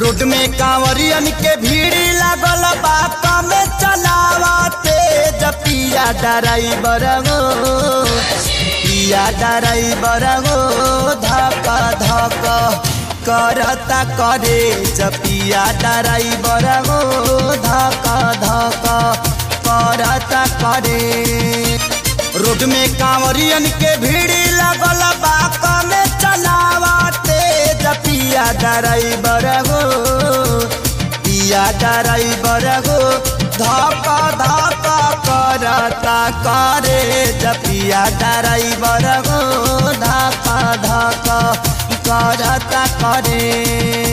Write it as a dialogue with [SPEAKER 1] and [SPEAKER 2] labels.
[SPEAKER 1] Road में कांवरियन के भीड़ लागल बा कम चलावते पिया ड्राइवर हो पिया ड्राइवर हो धक धक करता करे पिया ड्राइवर हो धक धक करता करे। रोड में कांवरियन के भीड़ लागल बा कम चलावते पिया ड्राइवर हो पिया ड्राइवर हो धक धक करता करे पिया ड्राइवर हो धक धक करता करे।